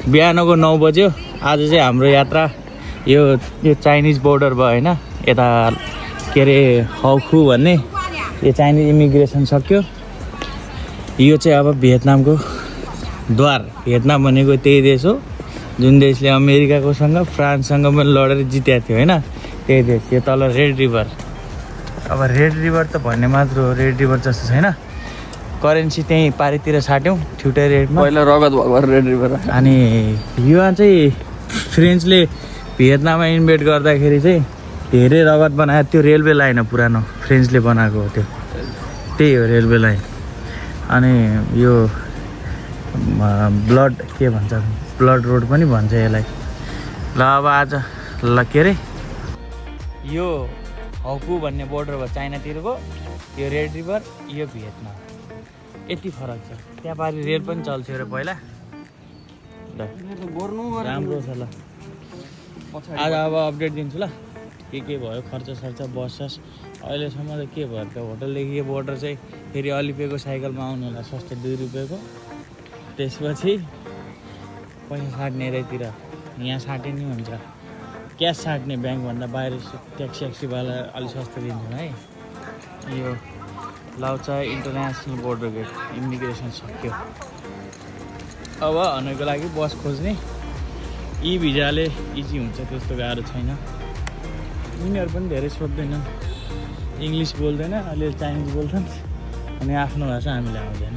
बिहानको 9 बज्यो। आज चाहिँ हाम्रो यात्रा यो चाइनिज बोर्डर भयो होइन, यता के अरे हाउखु भन्ने यो चाइनिज इमिग्रेसन सक्यो। यो चाहिँ अब भियतनामको द्वार। भियतनाम भनेको त्यही देश हो जुन देशले अमेरिकाकोसँग फ्रान्ससँग पनि लडेर जितेको थियो होइन, त्यही देश। यो तल रेड रिभर। अब रेड रिभर त भन्ने मात्र हो, रेड रिभर जस्तो छैन। करेन्सी त्यहीँ पारितिर साट्यौँ ठुटै रेटमा। पहिला रगत भएको रेड रिभर। अनि यो चाहिँ फ्रेन्चले भियतनाममा इन्भेट गर्दाखेरि चाहिँ धेरै रगत बनाएको त्यो रेलवे लाइन हो, पुरानो फ्रेन्चले बनाएको हो त्यो, त्यही हो रेलवे लाइन। अनि यो ब्लड के भन्छ, ब्लड रोड पनि भन्छ यसलाई। ल अब आज ल के अरे यो हाउखु भन्ने बोर्डर भयो चाइनातिरको, यो रेड रिभर, यो भियतनाम, यति फरक छ। त्यहाँ पारि रेल पनि चल्थ्यो अरे पहिला। ल राम्रो छ। ल आज अब अपडेट दिन्छु ल, के भयो खर्च सर्च बस अहिलेसम्म त के भयो त। होटलदेखि यो बोर्डर चाहिँ फेरि अलिपेको साइकलमा आउनु होला, सस्तो 2 रुपियाँको। त्यसपछि पैसा साट्ने यतातिर, यहाँ साटे नि हुन्छ, क्यास साट्ने ब्याङ्कभन्दा बाहिर ट्याक्सीवाला अलिक सस्तो दिन्छन् है। यो लाउचा इन्टरनेसनल बोर्डर गेट इमिग्रेसन सक्यो। अब हनुको लागि बस खोज्ने। यी भिजाले इजी हुन्छ, त्यस्तो गाह्रो छैन। यिनीहरू पनि धेरै सोध्दैनन्, इङ्ग्लिस बोल्दैन, अलिअलि चाइनिज बोल्छन्, अनि आफ्नो भाषा हामीले आउँदैन।